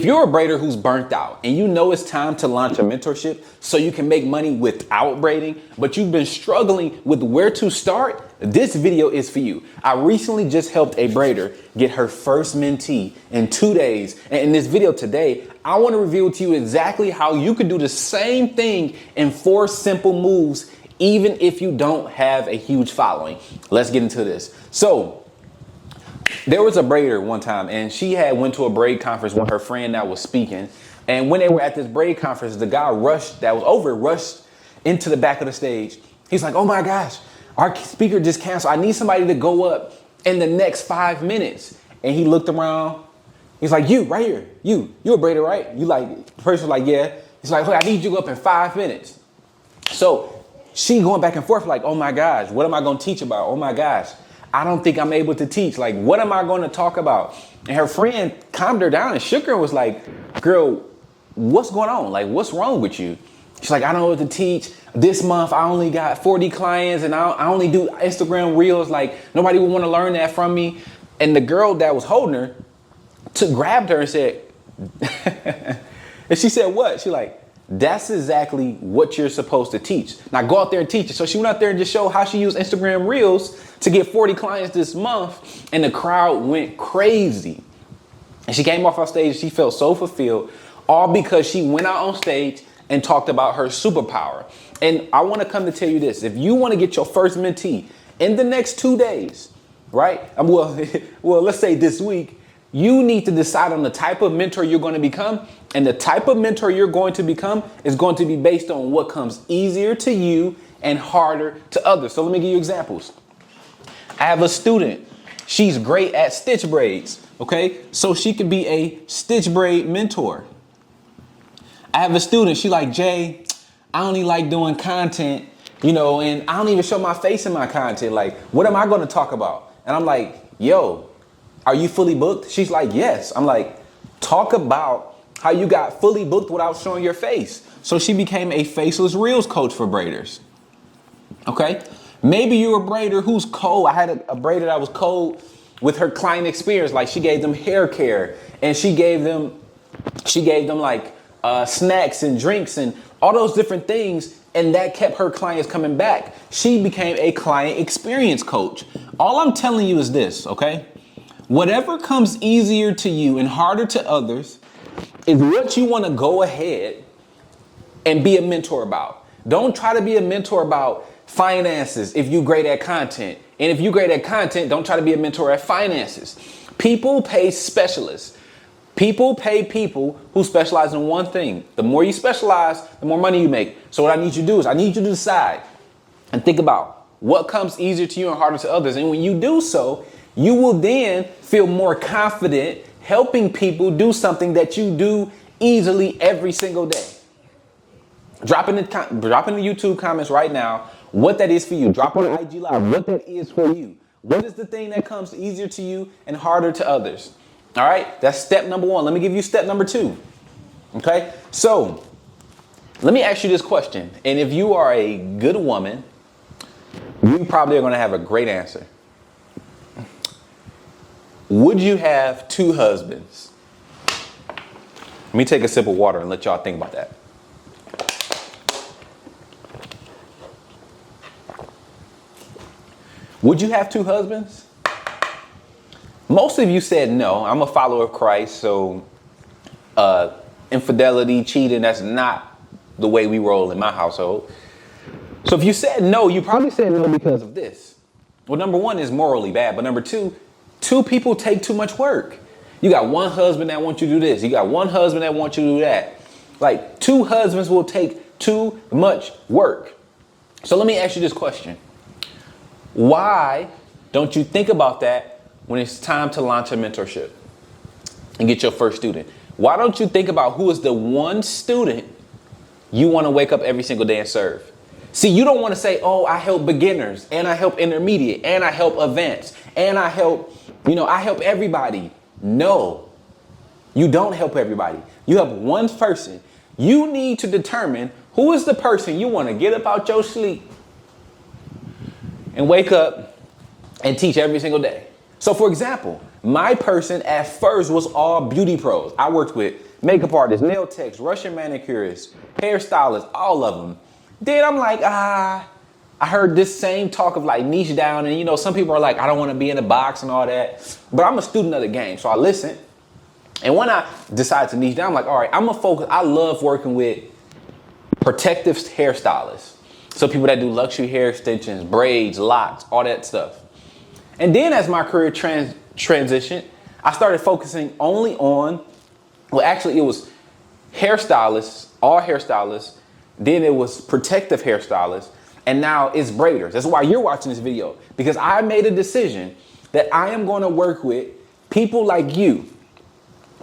If you're a braider who's burnt out and you know it's time to launch a mentorship so you can make money without braiding, but you've been struggling with where to start, this video is for you. I recently just helped a braider get her first mentee in 2 days. And in this video today, I want to reveal to you exactly how you can do the same thing in 4 simple moves, even if you don't have a huge following. Let's get into this. So, there was a braider one time, and she had went to a braid conference when her friend that was speaking. And when they were at this braid conference, the guy rushed into the back of the stage. He's like, "Oh my gosh, our speaker just canceled. I need somebody to go up in the next 5 minutes." And he looked around. He's like, "You right here, you're a braider, right?" You like, the person was like, "Yeah." He's like, "Hey, I need you to go up in 5 minutes." So she going back and forth like, "Oh my gosh, what am I going to teach about? Oh my gosh, I don't think I'm able to teach. Like, what am I going to talk about?" And her friend calmed her down and shook her and was like, "Girl, what's going on? Like, what's wrong with you?" She's like, "I don't know what to teach. This month, I only got 40 clients and I only do Instagram reels. Like, nobody would want to learn that from me." And the girl that was holding her grabbed her and said, and she said, "What?" She like, "That's exactly what you're supposed to teach. Now go out there and teach it." So she went out there and just showed how she used Instagram Reels to get 40 clients this month, and the crowd went crazy. And she came off our stage, she felt so fulfilled, all because she went out on stage and talked about her superpower. And I want to come to tell you this: if you want to get your first mentee in the next 2 days, right? Well, let's say this week, you need to decide on the type of mentor you're going to become. And the type of mentor you're going to become is going to be based on what comes easier to you and harder to others. So let me give you examples. I have a student. She's great at stitch braids. Okay, so she could be a stitch braid mentor. I have a student. She like, "Jay, I only like doing content, and I don't even show my face in my content. Like, what am I going to talk about?" And I'm like, "Yo, are you fully booked?" She's like, "Yes." I'm like, "Talk about how you got fully booked without showing your face." So she became a faceless reels coach for braiders. Okay. Maybe you're a braider who's cold. I had a braider that was cold with her client experience. Like, she gave them hair care and she gave them like snacks and drinks and all those different things. And that kept her clients coming back. She became a client experience coach. All I'm telling you is this, okay? Whatever comes easier to you and harder to others is what you want to go ahead and be a mentor about. Don't try to be a mentor about finances if you're great at content. And if you're great at content, don't try to be a mentor at finances. People pay specialists. People pay people who specialize in one thing. The more you specialize, the more money you make. So what I need you to do is I need you to decide and think about what comes easier to you and harder to others. And when you do so, you will then feel more confident helping people do something that you do easily every single day. Drop in the YouTube comments right now what that is for you. Drop on IG Live what that is for you. What is the thing that comes easier to you and harder to others? All right, that's step number 1. Let me give you step number 2. Okay, so let me ask you this question. And if you are a good woman, you probably are going to have a great answer. Would you have 2 husbands? Let me take a sip of water and let y'all think about that. Would you have 2 husbands? Most of you said no. I'm a follower of Christ, so infidelity, cheating, that's not the way we roll in my household. So if you said no, you probably said no because of this. Well, number 1 is morally bad, but number 2 people take too much work. You got one husband that wants you to do this. You got one husband that wants you to do that. Like, 2 husbands will take too much work. So let me ask you this question. Why don't you think about that when it's time to launch a mentorship and get your first student? Why don't you think about who is the one student you want to wake up every single day and serve? See, you don't want to say, "Oh, I help beginners and I help intermediate and I help advanced and I help everybody." No, you don't help everybody. You help one person. You need to determine who is the person you want to get up out your sleep and wake up and teach every single day. So for example, my person at first was all beauty pros. I worked with makeup artists, nail techs, Russian manicurists, hairstylists, all of them. Then I'm like, I heard this same talk of like niche down, and you know, some people are like, I don't want to be in a box and all that, but I'm a student of the game, so I listen. And when I decided to niche down, I'm like, all right, I'm gonna focus. I love working with protective hairstylists. So people that do luxury hair extensions, braids, locks, all that stuff. And then as my career transitioned, I started focusing only on, well, actually it was hairstylists, all hairstylists. Then it was protective hairstylists. And now it's braiders. That's why you're watching this video, because I made a decision that I am going to work with people like you,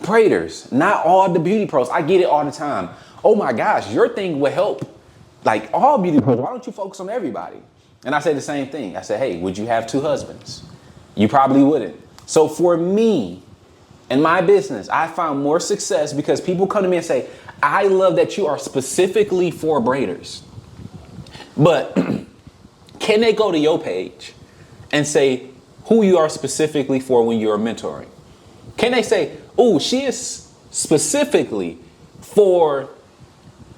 braiders, not all the beauty pros. I get it all the time. Oh my gosh, your thing will help like all beauty pros. Why don't you focus on everybody? And I say the same thing. I said, hey, would you have 2 husbands? You probably wouldn't. So for me and my business, I found more success because people come to me and say, I love that you are specifically for braiders. But can they go to your page and say who you are specifically for when you're mentoring? Can they say, oh, she is specifically for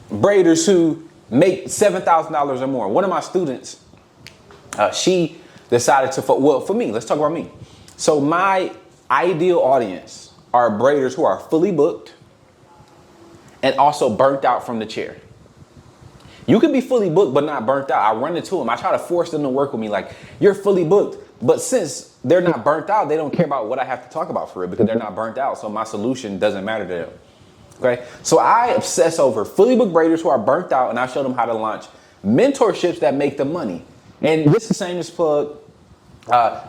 braiders who make $7,000 or more? One of my students, she decided to, well, for me, let's talk about me. So my ideal audience are braiders who are fully booked and also burnt out from the chair. You can be fully booked but not burnt out. I run into them. I try to force them to work with me like, you're fully booked. But since they're not burnt out, they don't care about what I have to talk about for it because they're not burnt out. So my solution doesn't matter to them. Okay, so I obsess over fully booked braiders who are burnt out, and I show them how to launch mentorships that make them money. And this is the same as plug.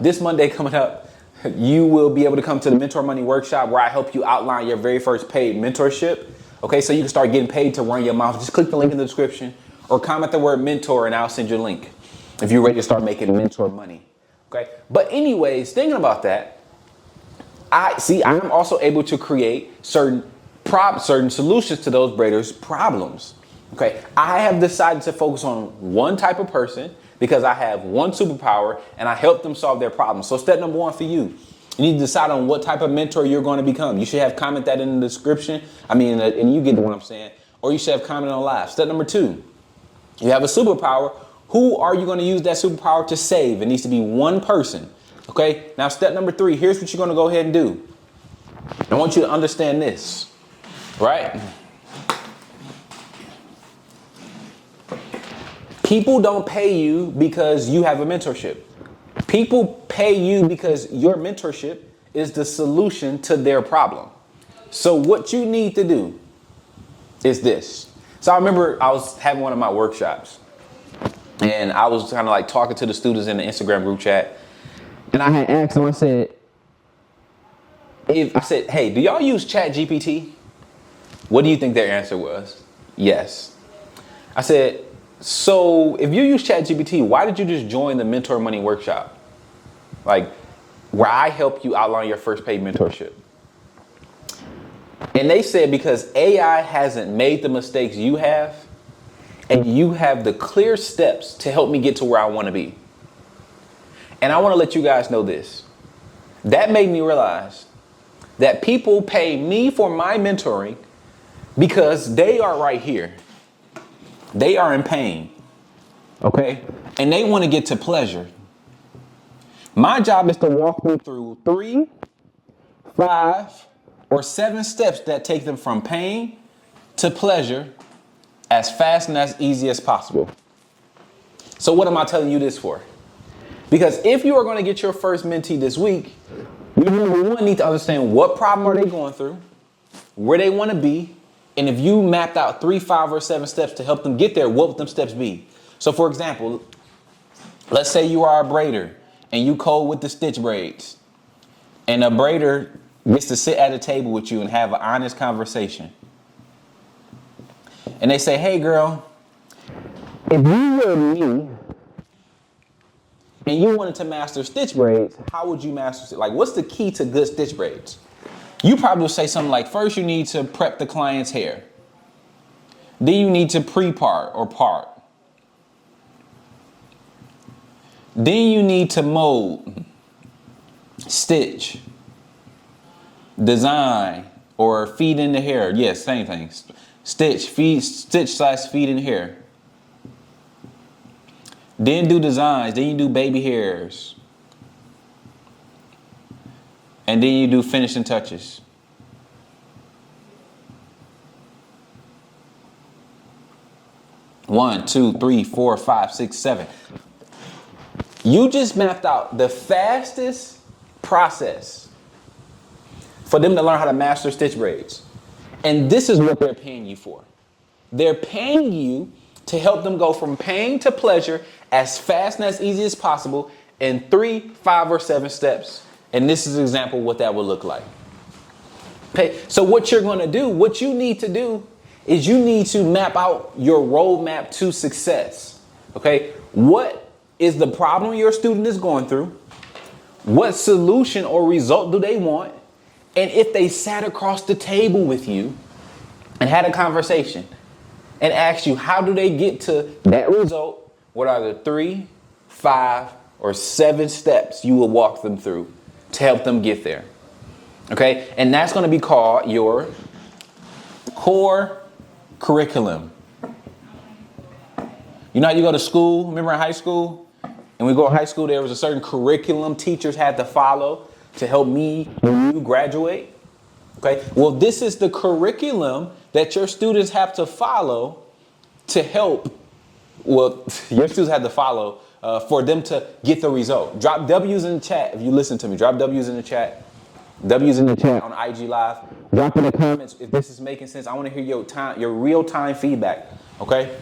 This Monday coming up, you will be able to come to the Mentor Money Workshop where I help you outline your very first paid mentorship. Okay, so you can start getting paid to run your mouth. Just click the link in the description or comment the word mentor and I'll send you a link if you're ready to start making mentor money. Okay, but anyways, thinking about that, I'm also able to create certain solutions to those braiders' problems. Okay, I have decided to focus on one type of person because I have one superpower and I help them solve their problems. So step number 1 for you, you need to decide on what type of mentor you're going to become. You should have comment that in the description. And you get what I'm saying. Or you should have comment on live. Step number 2, you have a superpower. Who are you going to use that superpower to save? It needs to be one person. Okay, now step number 3, here's what you're going to go ahead and do. I want you to understand this, right? People don't pay you because you have a mentorship. People pay you because your mentorship is the solution to their problem. So what you need to do is this. So I remember I was having one of my workshops and I was kind of like talking to the students in the Instagram group chat. And I had asked them, I said, hey, do y'all use ChatGPT? What do you think their answer was? Yes. I said, so if you use ChatGPT, why did you just join the Mentor Money Workshop? Like, where I help you outline your first paid mentorship. And they said, because AI hasn't made the mistakes you have, and you have the clear steps to help me get to where I want to be. And I want to let you guys know this. That made me realize that people pay me for my mentoring because they are right here. They are in pain, okay? And they want to get to pleasure. My job is to walk them through 3, 5, or 7 steps that take them from pain to pleasure as fast and as easy as possible. So what am I telling you this for? Because if you are going to get your first mentee this week, you number 1 need to understand what problem are they going through, where they want to be, and if you mapped out 3, 5, or 7 steps to help them get there, what would them steps be? So for example, let's say you are a braider and you code with the stitch braids, and a braider gets to sit at a table with you and have an honest conversation. And they say, hey girl, if you were me and you wanted to master stitch braids, how would you master it? Like, what's the key to good stitch braids? You probably will say something like, first you need to prep the client's hair. Then you need to pre-part or part. Then you need to mold, stitch, design, or feed in the hair. Yes, same thing. Stitch, feed, stitch / feed in the hair. Then do designs. Then you do baby hairs. And then you do finishing touches. One, two, three, four, five, six, seven. You just mapped out the fastest process for them to learn how to master stitch braids. And this is what they're paying you for. They're paying you to help them go from pain to pleasure as fast and as easy as possible in 3, 5, or 7 steps. And this is an example of what that would look like. Okay, so what you're going to do, what you need to do is you need to map out your roadmap to success. Okay, what is the problem your student is going through? What solution or result do they want? And if they sat across the table with you and had a conversation and asked you, how do they get to that result? What are the 3, 5, or 7 steps you will walk them through to help them get there? Okay, and that's going to be called your core curriculum. You know how you go to school? Remember in high school? And we go to high school, there was a certain curriculum teachers had to follow to help me when you graduate. Okay, well, this is the curriculum that your students have to follow to help. Well, your students have to follow for them to get the result. Drop W's in the chat if you listen to me. Drop W's in the chat. W's in the chat on IG Live. Drop in the comments if this is making sense. I want to hear your real-time feedback. Okay.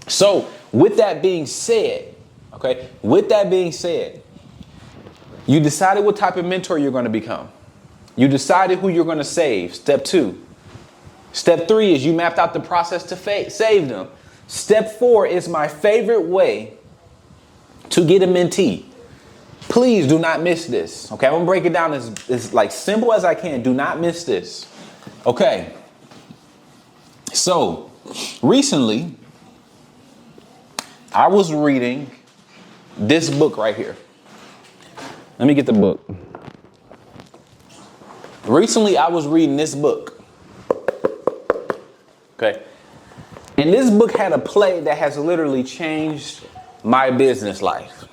So with that being said, you decided what type of mentor you're going to become. You decided who you're going to save. Step 2. Step 3 is you mapped out the process to save them. Step 4 is my favorite way to get a mentee. Please do not miss this. Okay, I'm going to break it down as like simple as I can. Do not miss this. Okay. So recently, I was reading this book right here. Let me get the book. Recently, I was reading this book. Okay. And this book had a play that has literally changed my business life.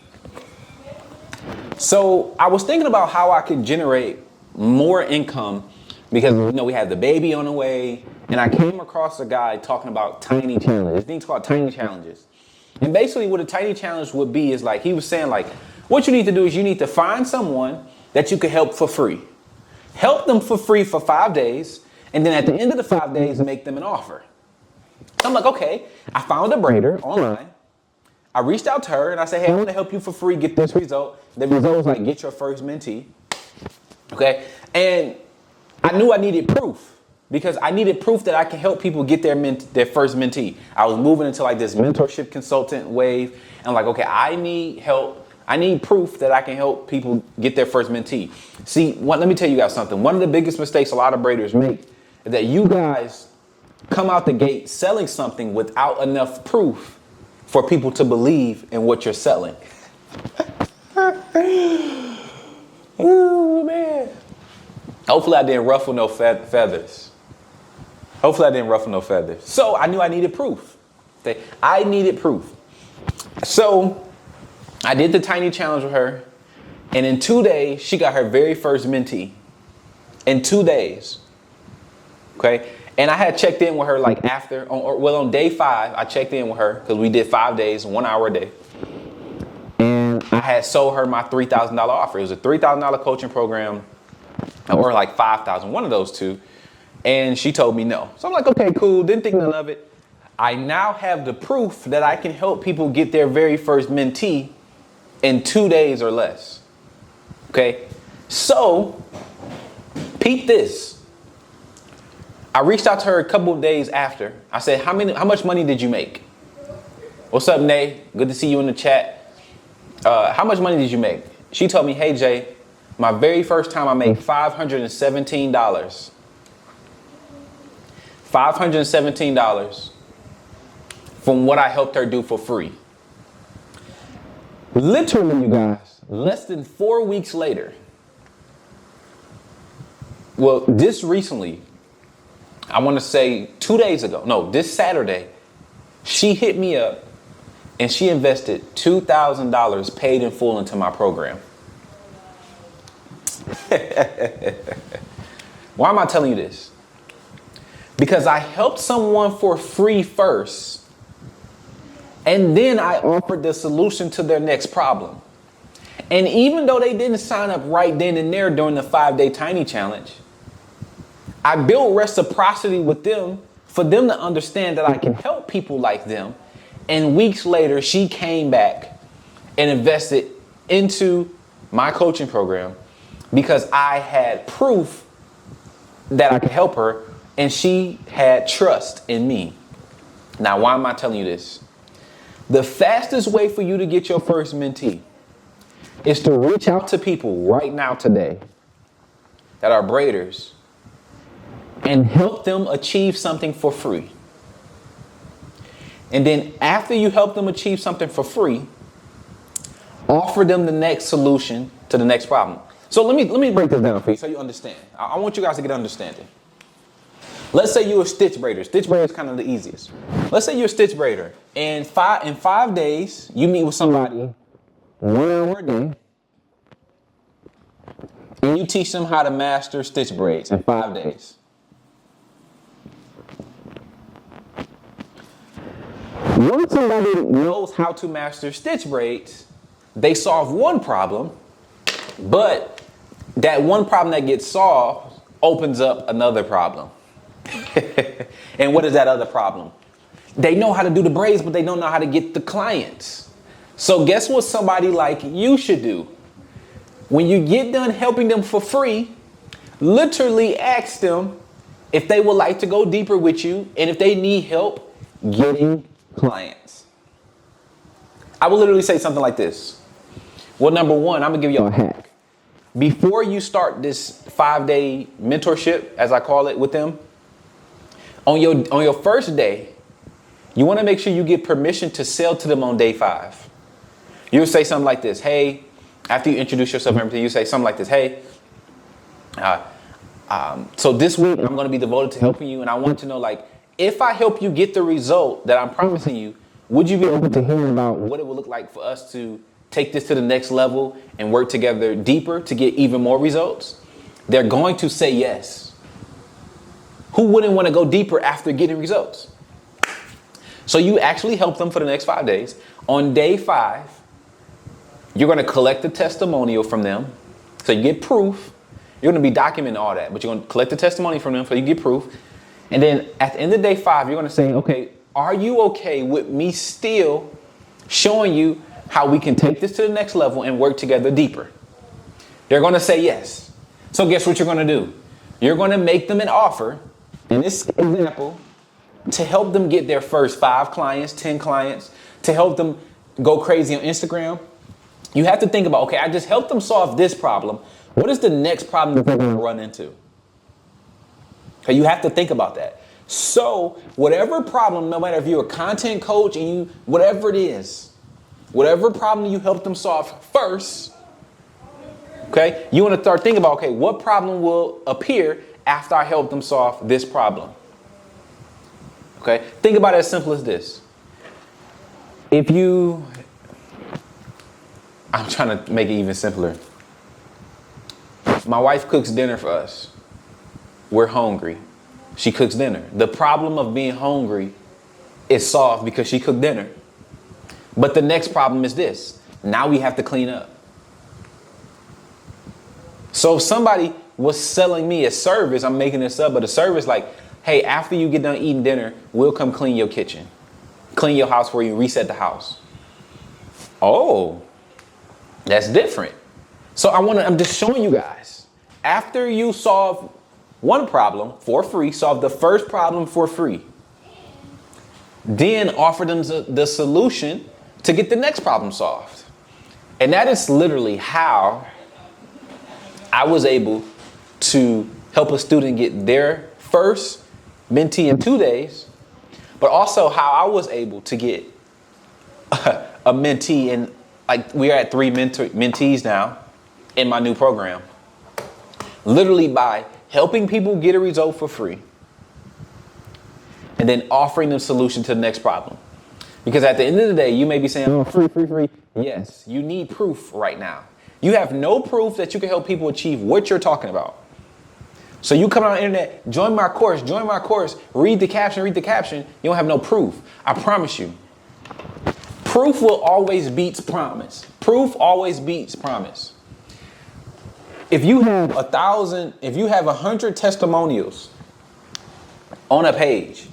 So I was thinking about how I could generate more income because, you know, we had the baby on the way, and I came across a guy talking about tiny challenges. Things called tiny challenges. And basically what a tiny challenge would be is like, he was saying like, what you need to do is you need to find someone that you can help for free. Help them for free for 5 days. And then at the end of the 5 days, make them an offer. So I'm like, okay, I found a braider online. I reached out to her and I said, hey, I want to help you for free, get this result. The result was like, get your first mentee. Okay. And I knew I needed proof because I needed proof that I can help people get their first mentee. I was moving into like this mentorship consultant wave. And I'm like, okay, I need help. I need proof that I can help people get their first mentee. See, let me tell you guys something. One of the biggest mistakes a lot of braiders make is that you guys come out the gate selling something without enough proof for people to believe in what you're selling. Ooh, man. Hopefully I didn't ruffle no feathers. So I knew I needed proof. I needed proof. So I did the tiny challenge with her. And in 2 days, she got her very first mentee. In 2 days. Okay. And I had checked in with her like on day 5, I checked in with her because we did 5 days, 1 hour a day. And I had sold her my $3,000 offer. It was a $3,000 coaching program or like $5,000, one of those two. And she told me no. So I'm like, okay, cool. Didn't think none of it. I now have the proof that I can help people get their very first mentee in 2 days or less. Okay. So peep this. I reached out to her a couple of days after. I said, how much money did you make? What's up, Nay? Good to see you in the chat. How much money did you make? She told me, hey, Jay, my very first time I made $517. $517 from what I helped her do for free. Literally, you guys, less than 4 weeks later, Well, this recently, I want to say 2 days ago, no, this Saturday, she hit me up and she invested $2,000 paid in full into my program. Why am I telling you this? Because I helped someone for free first, and then I offered the solution to their next problem. And even though they didn't sign up right then and there during the 5-day tiny challenge, I built reciprocity with them for them to understand that I can help people like them. And weeks later, she came back and invested into my coaching program because I had proof that I could help her, and she had trust in me. Now, why am I telling you this? The fastest way for you to get your first mentee is to reach out to people right now today that are braiders and help them achieve something for free. And then after you help them achieve something for free, offer them the next solution to the next problem. So let me break this down for you so you understand. I want you guys to get understanding. Let's say you're a stitch braider. Stitch braider is kind of the easiest. Let's say you're a stitch braider, and in 5 days, you meet with somebody 1 hour a day, and you teach them how to master stitch braids in 5 days. Once somebody knows how to master stitch braids, they solve one problem, but that one problem that gets solved opens up another problem. And what is that other problem? They know how to do the braids, but they don't know how to get the clients. So guess what somebody like you should do? When you get done helping them for free, literally ask them if they would like to go deeper with you and if they need help getting clients. I will literally say something like this. Well, number one, I'm gonna give you a hack. Before you start this 5-day mentorship, as I call it, with them, on your first day, you want to make sure you get permission to sell to them on day 5. You'll say something like this. Hey, after you introduce yourself and everything, you say something like this. Hey, so this week I'm going to be devoted to helping you, and I want to know, like, if I help you get the result that I'm promising you, would you be open to hearing about what it would look like for us to take this to the next level and work together deeper to get even more results? They're going to say yes. Who wouldn't want to go deeper after getting results? So you actually help them for the next 5 days. On day 5, you're going to collect the testimonial from them. So you get proof. You're going to be documenting all that, but you're going to collect the testimony from them so you get proof. And then at the end of day 5, you're going to say, okay, are you okay with me still showing you how we can take this to the next level and work together deeper? They're going to say yes. So guess what you're going to do? You're going to make them an offer, in this example, to help them get their first 5 clients, 10 clients, to help them go crazy on Instagram. You have to think about, okay, I just helped them solve this problem. What is the next problem that they're going to run into? Okay, you have to think about that. So whatever problem, no matter if you're a content coach and you, whatever it is, whatever problem you help them solve first, okay, you want to start thinking about, okay, what problem will appear after I help them solve this problem? Okay, think about it as simple as this. I'm trying to make it even simpler. My wife cooks dinner for us. We're hungry. She cooks dinner. The problem of being hungry is solved because she cooked dinner. But the next problem is this. Now we have to clean up. So if somebody was selling me a service, I'm making this up, but a service like, hey, after you get done eating dinner, we'll come clean your kitchen. Clean your house for you, reset the house. Oh, that's different. So I'm just showing you guys. After you solve one problem for free, solve the first problem for free, then offer them the solution to get the next problem solved. And that is literally how I was able to help a student get their first mentee in 2 days, but also how I was able to get a mentee in, like, we are at 3 mentees now in my new program, literally by helping people get a result for free, and then offering them solution to the next problem. Because at the end of the day, you may be saying, oh, free. Yes, you need proof right now. You have no proof that you can help people achieve what you're talking about. So you come on the internet, join my course, read the caption. You don't have no proof. I promise you. Proof will always beat promise. Proof always beats promise. If you have 100 testimonials on a page,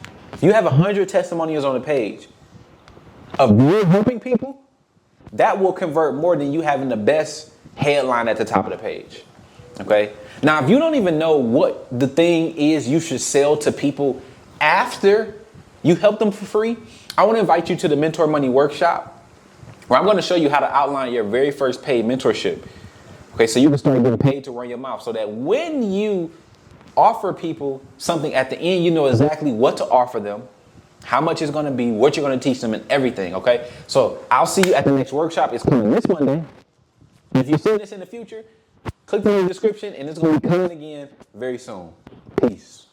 of you helping people, that will convert more than you having the best headline at the top of the page. Okay. Now, if you don't even know what the thing is you should sell to people after you help them for free, I want to invite you to the Mentor Money Workshop, where I'm going to show you how to outline your very first paid mentorship. Okay, so you can start getting paid to run your mouth, so that when you offer people something at the end, you know exactly what to offer them, how much it's going to be, what you're going to teach them, and everything. Okay, so I'll see you at the next workshop. It's coming this Monday. If you see this in the future, click the description, and it's going to be coming again very soon. Peace.